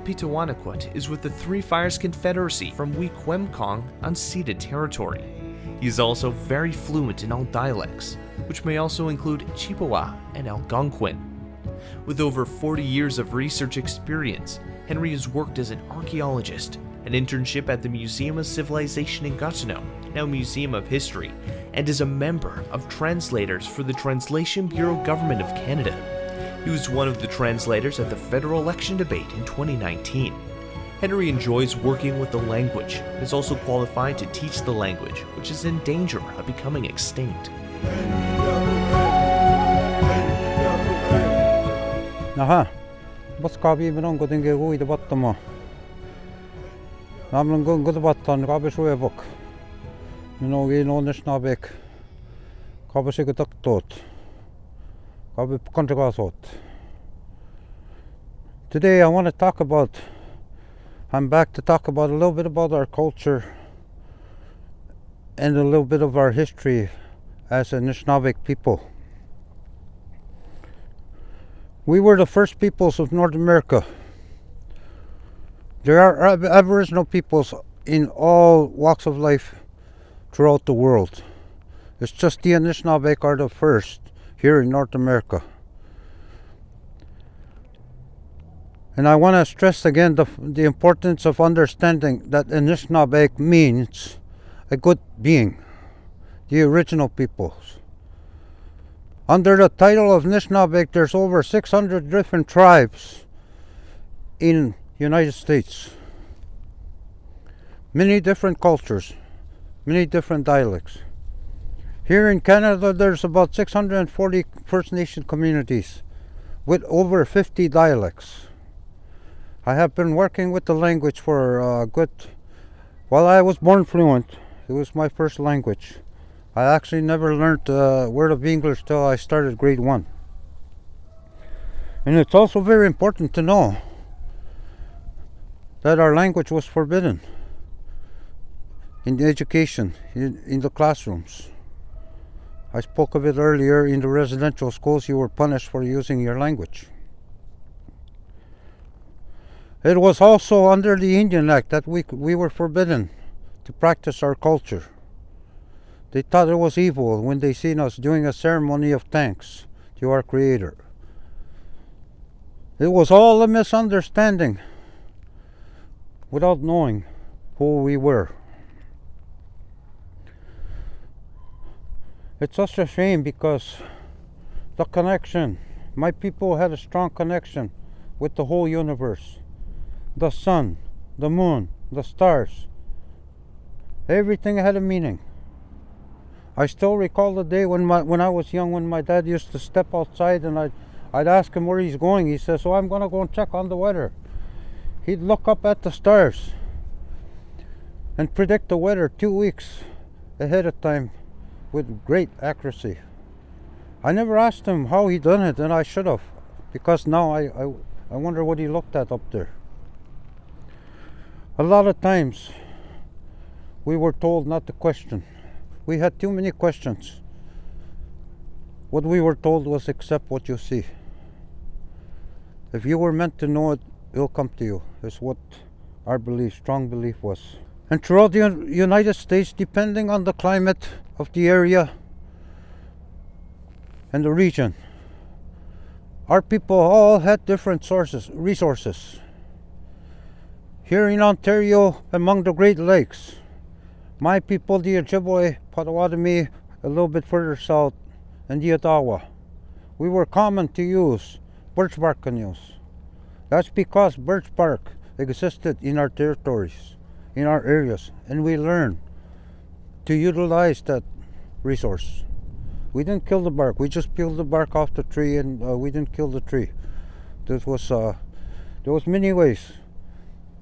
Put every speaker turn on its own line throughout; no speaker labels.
Pitawanakwat is with the Three Fires Confederacy from Wiikwemkoong Unceded Territory. He is also very fluent in all dialects, which may also include Chippewa and Algonquin. With over 40 years of research experience, Henry has worked as an archaeologist, an internship at the Museum of Civilization in Gatineau, now Museum of History, and is a member of translators for the Translation Bureau Government of Canada. He was one of the translators at the federal election debate in 2019. Henry enjoys working with the language and is also qualified to teach the language, which is in danger of becoming extinct.
Aha, bas kabi menon godin ge gui de battama. Namlan gon god battan kabi shoe bok. Meno ge no Anishinaabe. Kabi se gotak tot. Kabi kontragasot. Today I want to talk about, I'm back to talk about a little bit about our culture and a little bit of our history as Anishinaabe people. We were the first peoples of North America. There are Aboriginal peoples in all walks of life throughout the world. It's just the Anishinaabe are the first here in North America. And I want to stress again the importance of understanding that Anishinaabe means a good being, the original peoples. Under the title of Anishinaabe, there's over 600 different tribes in United States. Many different cultures, many different dialects. Here in Canada, there's about 640 First Nation communities with over 50 dialects. I have been working with the language for well, I was born fluent. It was my first language. I actually never learned a word of English till I started grade 1. And it's also very important to know that our language was forbidden in the education, in the classrooms. I spoke of it earlier. In the residential schools, you were punished for using your language. It was also under the Indian Act that we were forbidden to practice our culture. They thought it was evil when they seen us doing a ceremony of thanks to our Creator. It was all a misunderstanding without knowing who we were. It's such a shame because the connection, my people had a strong connection with the whole universe. The sun, the moon, the stars. Everything had a meaning. I still recall the day when I was young, when my dad used to step outside and I'd ask him where he's going. He says, "Oh, I'm going to go and check on the weather." He'd look up at the stars and predict the weather 2 weeks ahead of time with great accuracy. I never asked him how he done it, and I should have, because now I wonder what he looked at up there. A lot of times we were told not to question. We had too many questions. What we were told was accept what you see. If you were meant to know it, it'll come to you. Is what our belief, strong belief was. And throughout the United States, depending on the climate of the area and the region, our people all had different resources. Here in Ontario, among the Great Lakes, my people, the Ojibwe, Potawatomi, a little bit further south, and the Ottawa, we were common to use birch bark canoes. That's because birch bark existed in our territories, in our areas, and we learned to utilize that resource. We didn't kill the bark, we just peeled the bark off the tree, and we didn't kill the tree. There was many ways.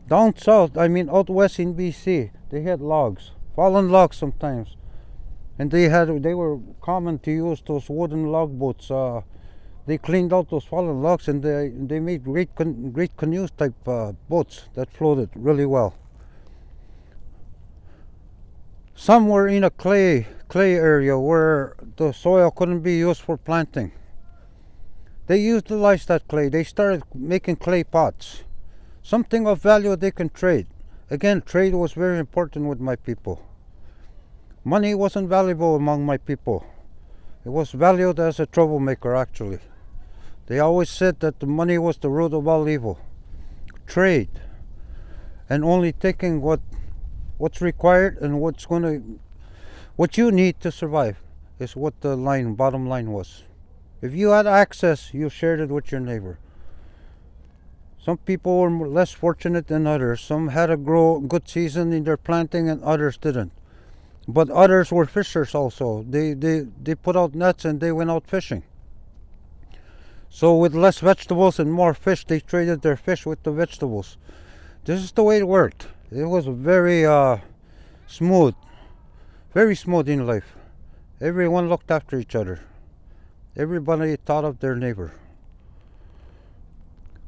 Down south, out west in BC, they had logs, fallen logs sometimes, and they were common to use those wooden log boats. They cleaned out those fallen logs and they made great canoes type boats that floated really well. Some were in a clay area where the soil couldn't be used for planting. They utilized that clay. They started making clay pots. something of value they can trade. Again, trade was very important with my people. Money wasn't valuable among my people. It was valued as a troublemaker, actually. They always said that the money was the root of all evil. Trade, and only taking what's required and what you need to survive is what the bottom line was. If you had access, you shared it with your neighbor. Some people were less fortunate than others. Some had a good season in their planting and others didn't. But others were fishers also. They put out nets and they went out fishing. So with less vegetables and more fish, they traded their fish with the vegetables. This is the way it worked. It was very smooth in life. Everyone looked after each other. Everybody thought of their neighbor.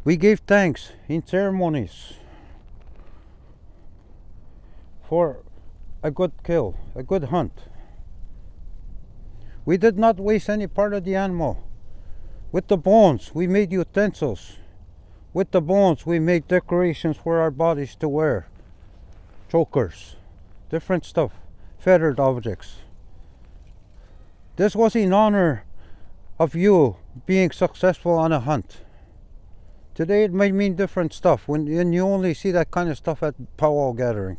We gave thanks in ceremonies for a good kill, a good hunt. We did not waste any part of the animal. With the bones, we made utensils. With the bones, we made decorations for our bodies to wear. Chokers, different stuff, feathered objects. This was in honor of you being successful on a hunt. Today it might mean different stuff when you only see that kind of stuff at powwow gatherings.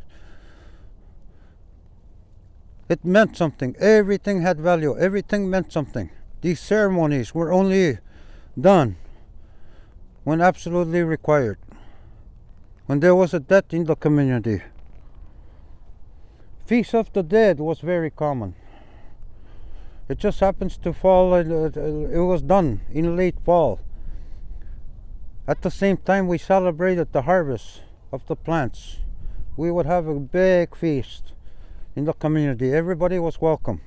It meant something. Everything had value. Everything meant something. These ceremonies were only done when absolutely required. When there was a death in the community. Feast of the Dead was very common. It just happens to fall, it was done in late fall. At the same time we celebrated the harvest of the plants. We would have a big feast in the community. Everybody was welcome.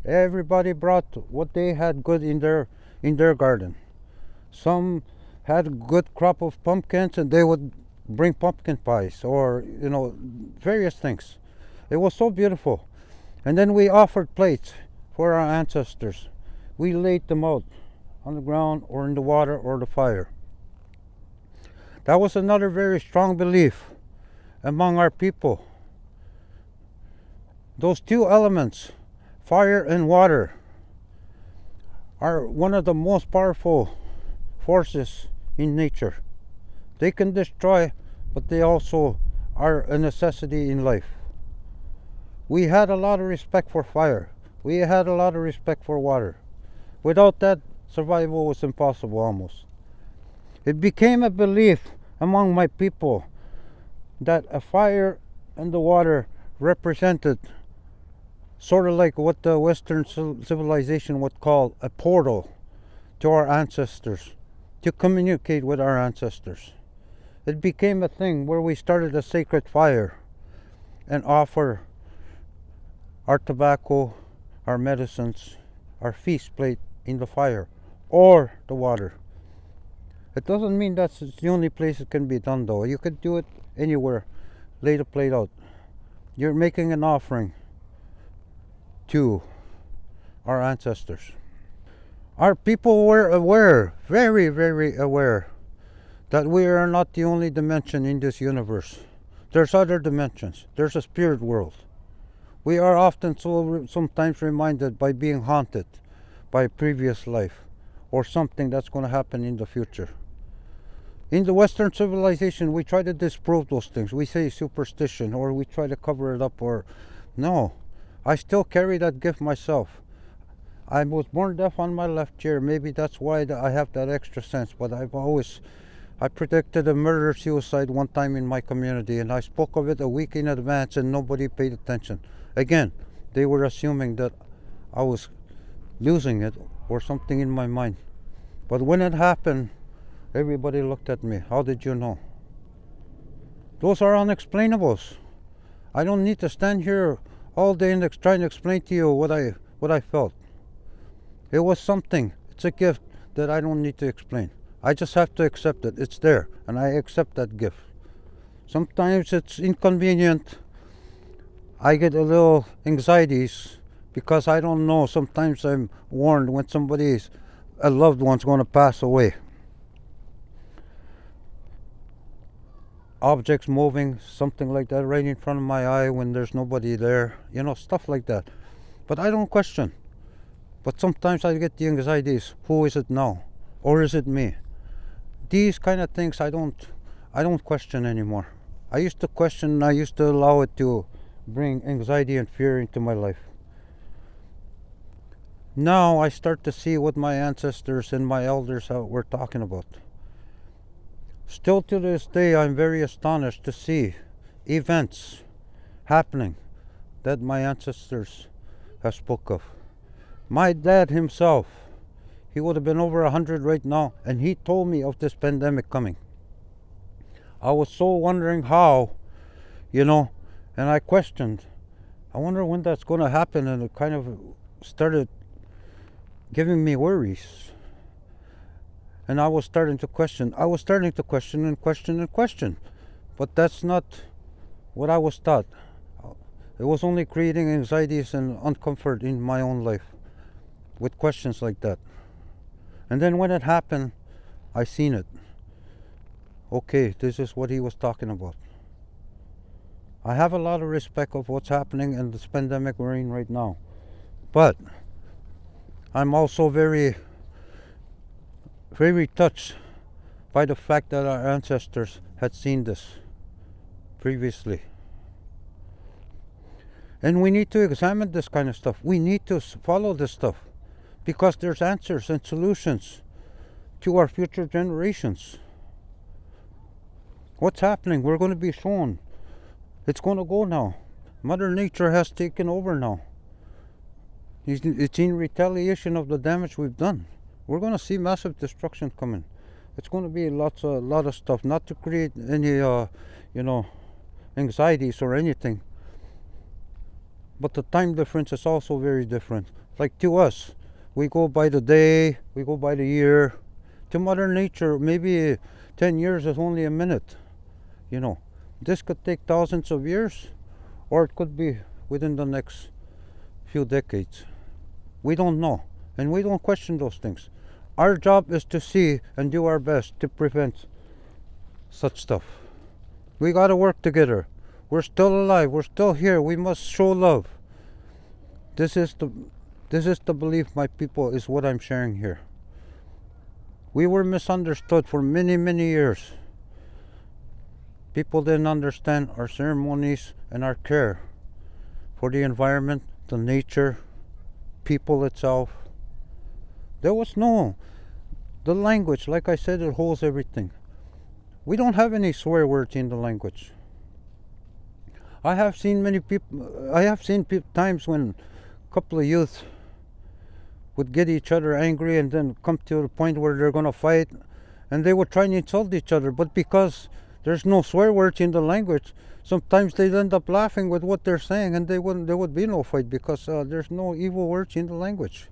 Everybody brought what they had good in their garden. Some had a good crop of pumpkins and they would bring pumpkin pies or various things. It was so beautiful. And then we offered plates for our ancestors. We laid them out on the ground or in the water or the fire. That was another very strong belief among our people. Those two elements, fire and water, are one of the most powerful forces in nature. They can destroy, but they also are a necessity in life. We had a lot of respect for fire. We had a lot of respect for water. Without that, survival was impossible almost. It became a belief among my people that a fire and the water represented sort of like what the Western civilization would call a portal to our ancestors, to communicate with our ancestors. It became a thing where we started a sacred fire and offer our tobacco, our medicines, our feast plate in the fire or the water. It doesn't mean that's the only place it can be done though. You could do it anywhere. Lay the plate out. You're making an offering to our ancestors. Our people were aware, very, very aware, that we are not the only dimension in this universe. There's other dimensions. There's a spirit world. We are often sometimes reminded by being haunted by a previous life or something that's going to happen in the future. In the Western civilization, we try to disprove those things. We say superstition or we try to cover it up or no. I still carry that gift myself. I was born deaf on my left ear. Maybe that's why I have that extra sense. But I predicted a murder-suicide one time in my community and I spoke of it a week in advance and nobody paid attention. Again, they were assuming that I was losing it or something in my mind. But when it happened, everybody looked at me. How did you know? Those are unexplainables. I don't need to stand here all day and trying to explain to you what I felt. It was something. It's a gift that I don't need to explain. I just have to accept it. It's there, and I accept that gift. Sometimes it's inconvenient. I get a little anxieties because I don't know. Sometimes I'm warned when a loved one's going to pass away. objects moving, something like that, right in front of my eye when there's nobody there, stuff like that. But I don't question. But sometimes I get the anxieties. Who is it now? Or is it me? These kind of things I don't question anymore. I used to question, and I used to allow it to bring anxiety and fear into my life. Now I start to see what my ancestors and my elders were talking about. Still to this day, I'm very astonished to see events happening that my ancestors have spoke of. My dad himself, he would have been over 100 right now, and he told me of this pandemic coming. I was so wondering how, and I questioned, I wonder when that's going to happen, and it kind of started giving me worries. And I was starting to question and question. But that's not what I was taught. It was only creating anxieties and uncomfort in my own life with questions like that. And then when it happened, I seen it. Okay, this is what he was talking about. I have a lot of respect of what's happening in this pandemic we're in right now. But I'm also very, very touched by the fact that our ancestors had seen this previously. And we need to examine this kind of stuff. We need to follow this stuff because there's answers and solutions to our future generations. What's happening? We're going to be shown. It's going to go now. Mother Nature has taken over now. It's in retaliation of the damage we've done. We're going to see massive destruction coming. It's going to be a lot of stuff, not to create any, anxieties or anything. But the time difference is also very different. Like to us, we go by the day, we go by the year. To Mother Nature, maybe 10 years is only a minute. This could take thousands of years, or it could be within the next few decades. We don't know, and we don't question those things. Our job is to see and do our best to prevent such stuff. We got to work together. We're still alive. We're still here. We must show love. This is the belief, my people, is what I'm sharing here. We were misunderstood for many, many years. People didn't understand our ceremonies and our care for the environment, the nature, people itself. There was the language, like I said, it holds everything. We don't have any swear words in the language. I have seen times when a couple of youth would get each other angry and then come to the point where they're going to fight, and they would try and insult each other, but because there's no swear words in the language, sometimes they'd end up laughing with what they're saying, and there would be no fight because there's no evil words in the language.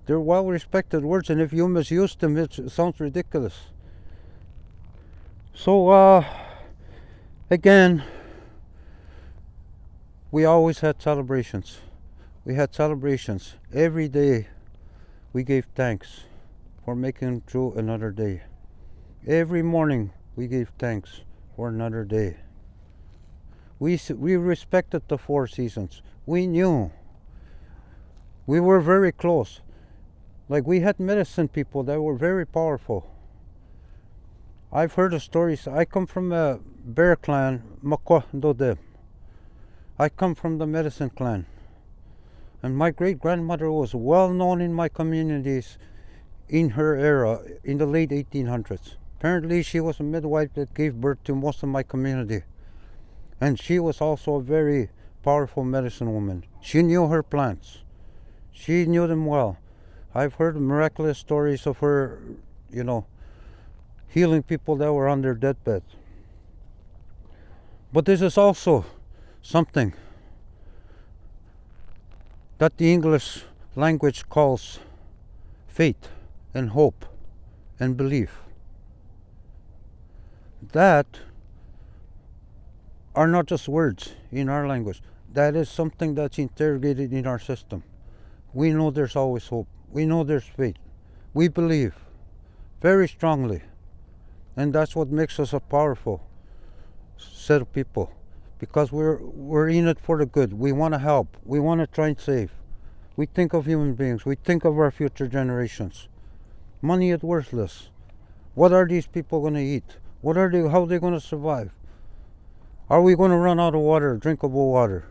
They're well-respected words, and if you misuse them, it sounds ridiculous. So, again, we always had celebrations. We had celebrations. Every day we gave thanks for making it through another day. Every morning we gave thanks for another day. We respected the 4 seasons. We knew. We were very close. Like we had medicine people that were very powerful. I've heard of stories. I come from a bear clan, Makwa. I come from the medicine clan. And my great-grandmother was well known in my communities in her era, in the late 1800s. Apparently she was a midwife that gave birth to most of my community. And she was also a very powerful medicine woman. She knew her plants. She knew them well. I've heard miraculous stories of her, healing people that were on their deathbed. But this is also something that the English language calls faith and hope and belief. That are not just words in our language. That is something that's interrogated in our system. We know there's always hope. We know there's faith. We believe very strongly. And that's what makes us powerful. set of people, because we're in it for the good. We want to help. We want to try and save. We think of human beings. We think of our future generations. Money is worthless. What are these people going to eat? What are they? How are they going to survive? Are we going to run out of water, drinkable water?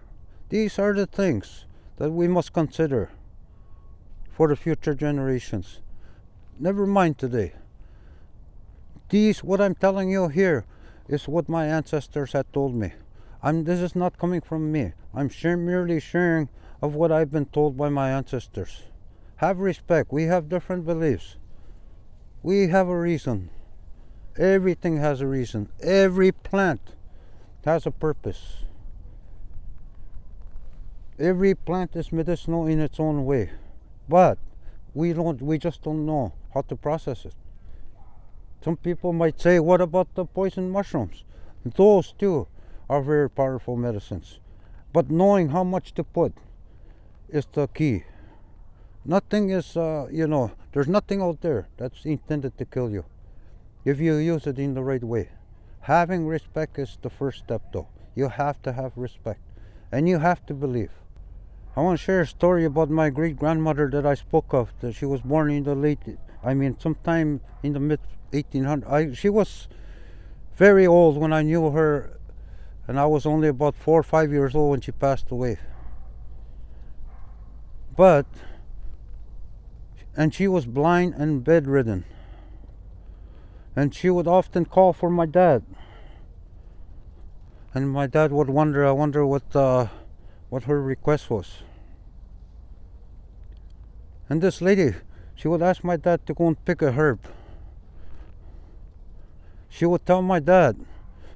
These are the things that we must consider for the future generations. Never mind today. What I'm telling you here is what my ancestors had told me. This is not coming from me. I'm merely sharing of what I've been told by my ancestors. Have respect. We have different beliefs. We have a reason. Everything has a reason. Every plant has a purpose. Every plant is medicinal in its own way, but we just don't know how to process it. Some people might say, what about the poison mushrooms? Those too are very powerful medicines. But knowing how much to put is the key. Nothing is, there's nothing out there that's intended to kill you if you use it in the right way. Having respect is the first step though. You have to have respect and you have to believe. I want to share a story about my great-grandmother that I spoke of. That she was born in sometime in the mid-1800s. She was very old when I knew her, and I was only about 4 or 5 years old when she passed away. And she was blind and bedridden. And she would often call for my dad. And my dad would wonder, I wonder what her request was. And this lady, she would ask my dad to go and pick a herb. She would tell my dad,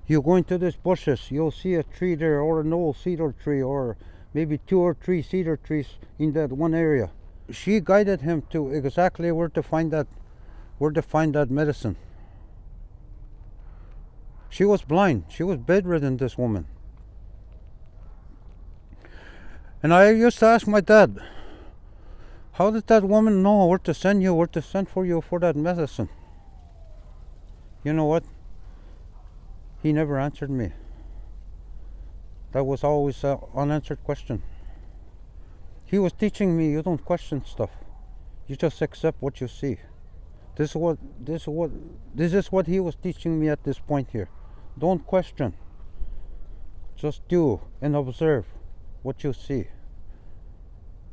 you go into these bushes, you'll see a tree there, or an old cedar tree, or maybe 2 or 3 cedar trees in that one area. She guided him to exactly where to find that medicine. She was blind. She was bedridden, this woman. And I used to ask my dad, how did that woman know where to send for you for that medicine? You know what? He never answered me. That was always an unanswered question. He was teaching me, you don't question stuff. You just accept what you see. This is what he was teaching me at this point here. Don't question. Just do and observe what you see.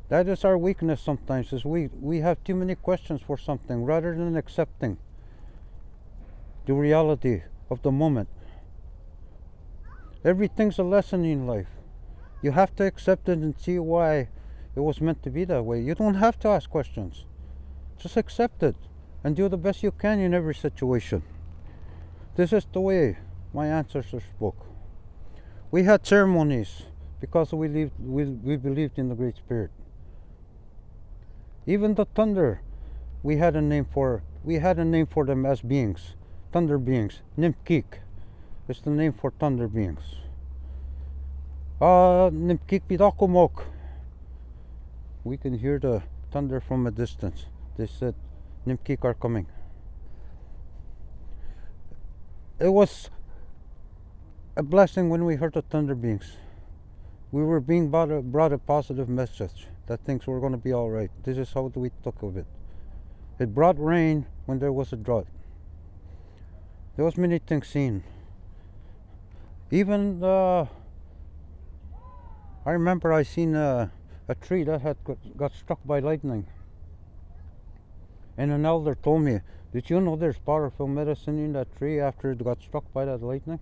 That is our weakness sometimes, is we have too many questions for something rather than accepting the reality of the moment. Everything's a lesson in life. You have to accept it and see why it was meant to be that way. You don't have to ask questions. Just accept it and do the best you can in every situation. This is the way my ancestors spoke. We had ceremonies because we believed in the Great Spirit. Even the thunder, we had a name for them as beings, thunder beings. Nimkik is the name for thunder beings. Nimkik Pitawanakwat. We can hear the thunder from a distance. They said, Nimkik are coming. It was a blessing when we heard the thunder beings. We were being brought a positive message that things were going to be all right. This is how we took of it. It brought rain when there was a drought. There was many things seen. Even I remember I seen a tree that had got struck by lightning. And an elder told me, did you know there's powerful medicine in that tree after it got struck by that lightning?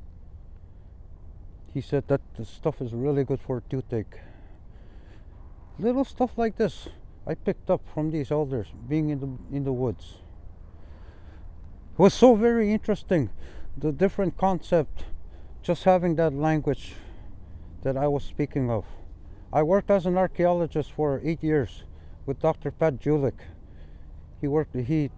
He said that the stuff is really good for a toothache. Little stuff like this I picked up from these elders being in the woods. It was so very interesting, the different concept, just having that language that I was speaking of. I worked as an archaeologist for 8 years with Dr. Pat Julik. He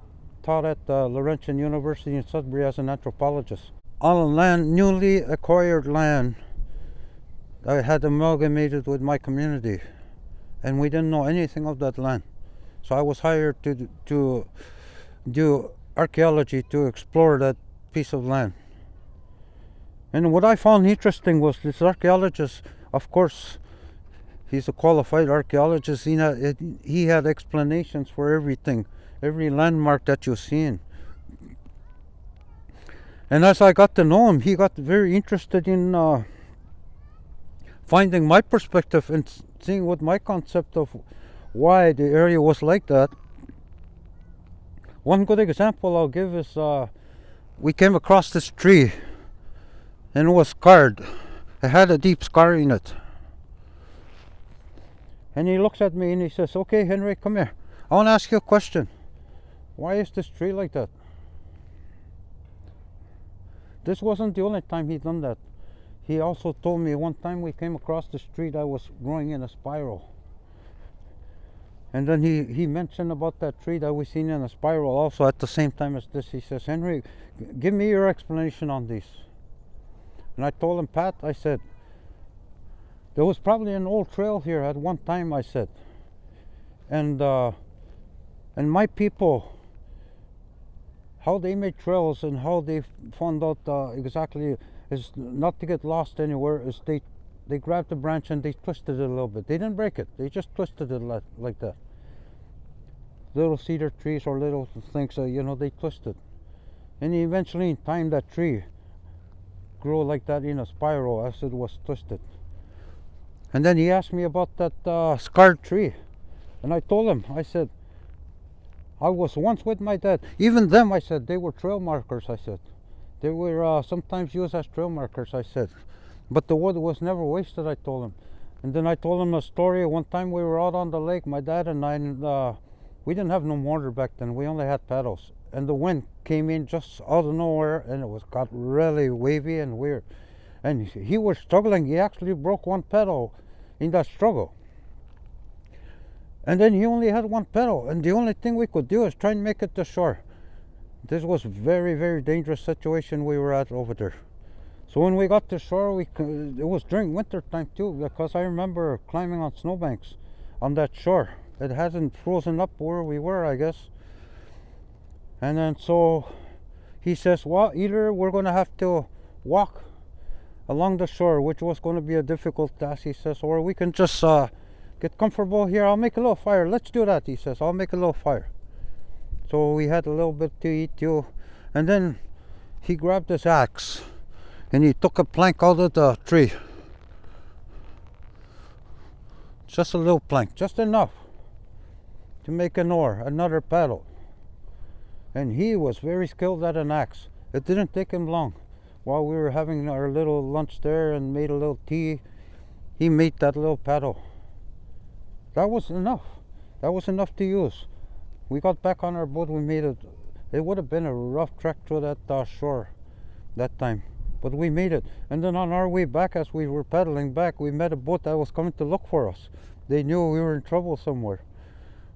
taught at Laurentian University in Sudbury as an anthropologist. On newly acquired land, I had amalgamated with my community, and we didn't know anything of that land. So I was hired to do archaeology to explore that piece of land. And what I found interesting was this archaeologist, of course, he's a qualified archaeologist. He had explanations for everything, every landmark that you've seen. And as I got to know him, he got very interested in finding my perspective and seeing what my concept of why the area was like that. One good example I'll give is we came across this tree and it was scarred. It had a deep scar in it. And he looks at me and he says, "Okay, Henry, come here. I want to ask you a question. Why is this tree like that?" This wasn't the only time he'd done that. He also told me one time we came across the tree that was growing in a spiral. And then he mentioned about that tree that we seen in a spiral also at the same time as this. He says, "Henry, give me your explanation on these." And I told him, "Pat," I said, "there was probably an old trail here at one time," I said. And my people, how they made trails and how they found out exactly is not to get lost anywhere, is they grabbed the branch and they twisted it a little bit. They didn't break it, they just twisted it like that. Little cedar trees or little things, they twisted. And eventually in time that tree grew like that in a spiral as it was twisted. And then he asked me about that scarred tree. And I told him, I said, I was once with my dad. Even them, I said, they were trail markers, I said. They were sometimes used as trail markers, I said. But the wood was never wasted, I told him. And then I told him a story. One time we were out on the lake, my dad and I, and we didn't have no mortar back then. We only had paddles. And the wind came in just out of nowhere, and it got really wavy and weird. And he was struggling. He actually broke one pedal in that struggle. And then he only had one pedal, and the only thing we could do is try and make it to shore. This was a very, very dangerous situation we were at over there. So when we got to shore, it was during winter time too, because I remember climbing on snowbanks on that shore. It hasn't frozen up where we were, I guess. And then so he says, well, either we're going to have to walk along the shore, which was going to be a difficult task, he says, or we can just get comfortable here. I'll make a little fire. Let's do that, he says. I'll make a little fire. So we had a little bit to eat too. And then he grabbed his axe and he took a plank out of the tree. Just a little plank, just enough to make an oar, another paddle. And he was very skilled at an axe. It didn't take him long. While we were having our little lunch there and made a little tea, he made that little paddle. That was enough. That was enough to use. We got back on our boat, we made it. It would have been a rough trek through that shore that time. But we made it. And then on our way back, as we were paddling back, we met a boat that was coming to look for us. They knew we were in trouble somewhere.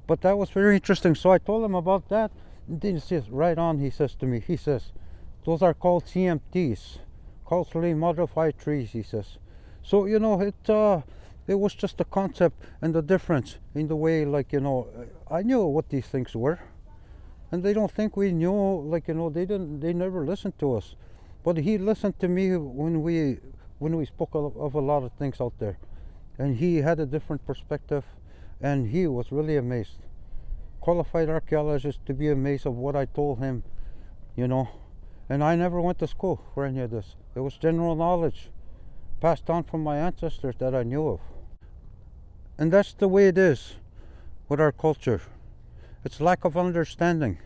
But that was very interesting. So I told him about that. And then he says, right on, he says to me, he says, those are called CMTs, culturally modified trees, he says. So, it was just a concept and the difference in the way, I knew what these things were. And they don't think we knew, they never listened to us. But he listened to me when we spoke of a lot of things out there. And he had a different perspective, and he was really amazed. Qualified archaeologist to be amazed of what I told him, And I never went to school for any of this. It was general knowledge passed on from my ancestors that I knew of. And that's the way it is with our culture. It's lack of understanding.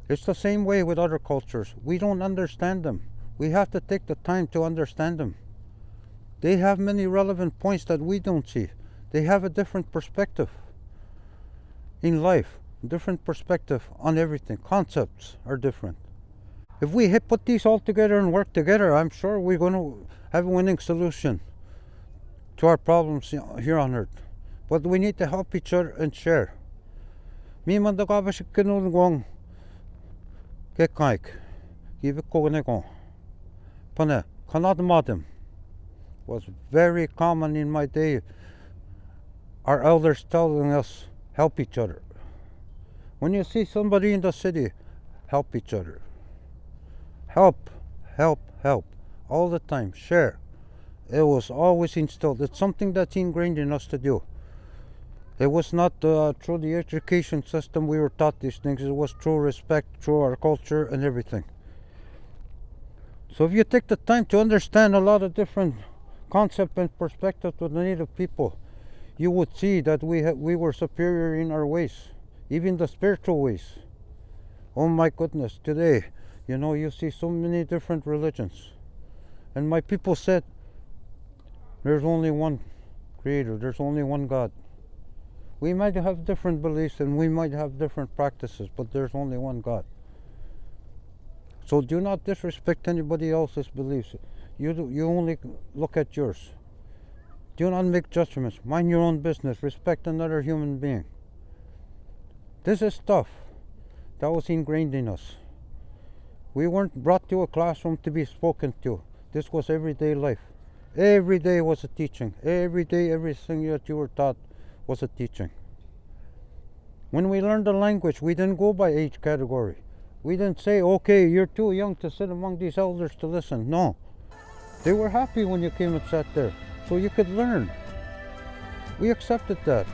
It's the same way with other cultures. We don't understand them. We have to take the time to understand them. They have many relevant points that we don't see. They have a different perspective in life, different perspective on everything. Concepts are different. If we put these all together and work together, I'm sure we're going to have a winning solution to our problems here on Earth. But we need to help each other and share. Wiikwemkoong Unceded was very common in my day. Our elders telling us, help each other. When you see somebody in the city, help each other. Help, help, help, all the time, share. It was always instilled. It's something that's ingrained in us to do. It was not through the education system we were taught these things. It was through respect, through our culture and everything. So if you take the time to understand a lot of different concepts and perspectives of the Native people, you would see that we were superior in our ways, even the spiritual ways. Oh my goodness, today, you see so many different religions. And my people said, there's only one Creator, there's only one God. We might have different beliefs and we might have different practices, but there's only one God. So do not disrespect anybody else's beliefs. You only look at yours. Do not make judgments. Mind your own business. Respect another human being. This is stuff that was ingrained in us. We weren't brought to a classroom to be spoken to. This was everyday life. Every day was a teaching. Every day, everything that you were taught was a teaching. When we learned the language, we didn't go by age category. We didn't say, okay, you're too young to sit among these elders to listen. No. They were happy when you came and sat there, so you could learn. We accepted that.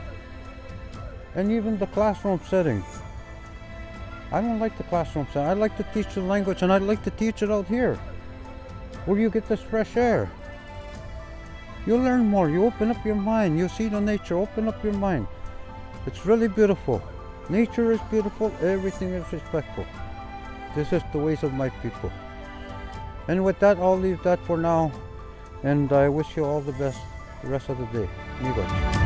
And even the classroom setting. I don't like the classroom setting. I like to teach the language, and I'd like to teach it out here, where you get this fresh air. You learn more, you open up your mind, you see the nature, open up your mind. It's really beautiful. Nature is beautiful, everything is respectful. This is the ways of my people. And with that, I'll leave that for now, and I wish you all the best the rest of the day. Miigwech.